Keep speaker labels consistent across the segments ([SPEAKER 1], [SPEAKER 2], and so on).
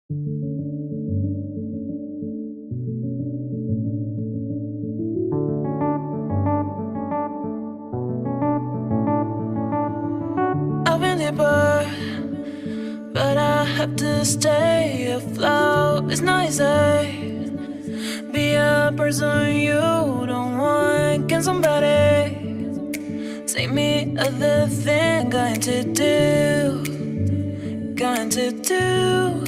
[SPEAKER 1] I've been deeper, but I have to stay afloat. It's not easy. Be a person you don't want. Can somebody take me other thing? Going to do.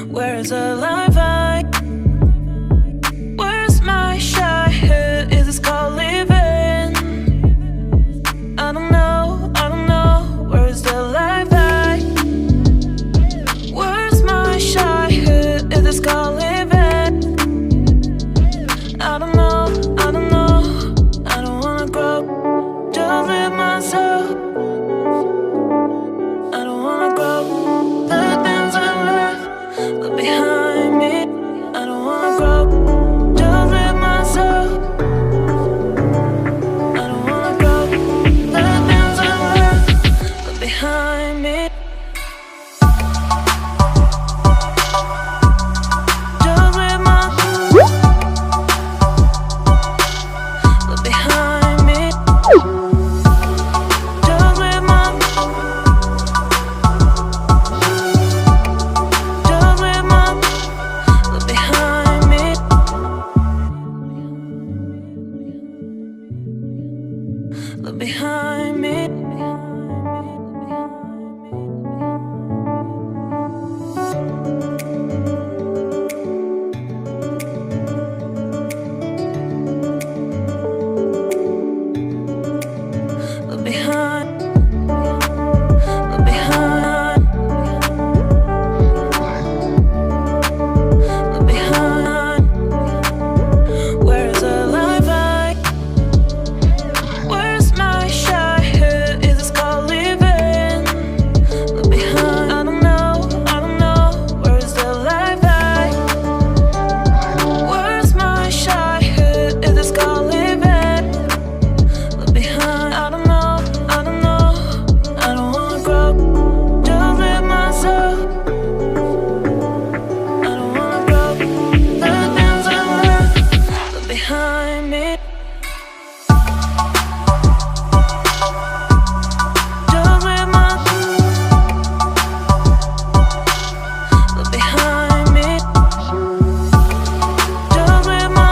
[SPEAKER 1] Where's the life I? Where's my childhood? Is this called living? I don't know. Where's the life I? Where's my childhood? Is this called living? I don't know. I don't wanna grow. Just live myself. I don't wanna grow. The things I left behind me. I don't wanna grow. Just live myself. I don't wanna grow. The things I left behind me. Just live my behind me. Just live my behind me. Look behind me. Look behind. Look behind. Look behind. Where's the life I? Where's my childhood? Is this called living? Look behind. I don't know. Where's the life I? Where's my childhood? Is this called living? Look behind. I don't know. I don't wanna grow. Just live myself. I don't wanna grow. The things I left behind me. Just live my behind me. Just live my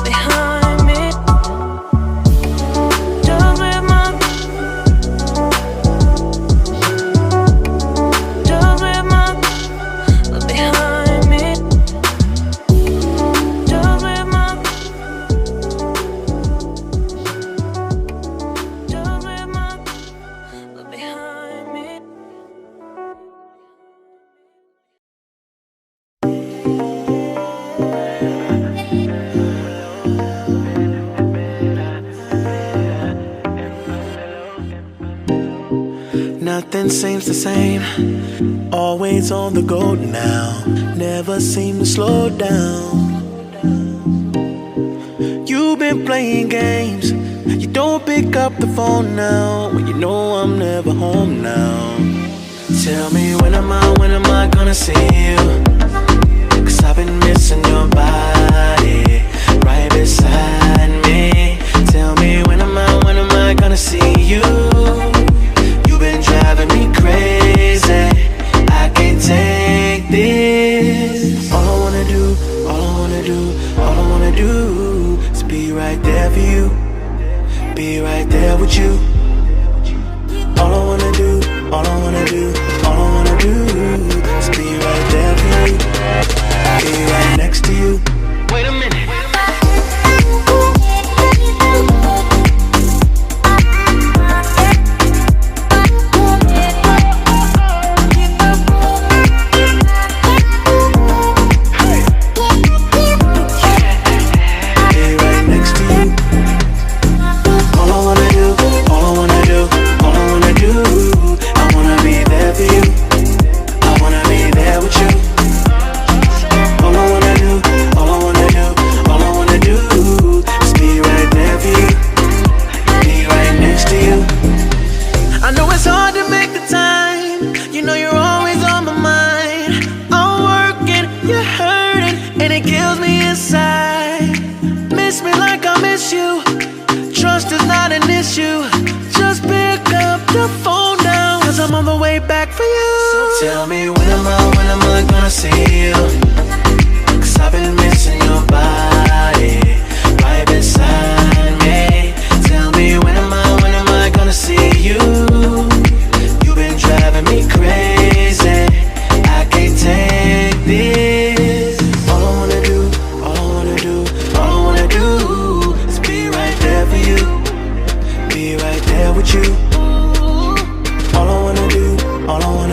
[SPEAKER 1] behind me. Just live my behind me. Just live my behind me.
[SPEAKER 2] Nothing seems the same. Always on the go now. Never seem to slow down. You've been playing games. You don't pick up the phone now when you know I'm never home now. Tell me when am I gonna see you? 'Cause I've been missing your body right beside me. Tell me when am I gonna see you? You've been driving me crazy. I can't take this. All I wanna do is be right there for you. Be right there with you. All I wanna do is be right there for you. Be right next to you. Wait a minute. All I wanna Tell me when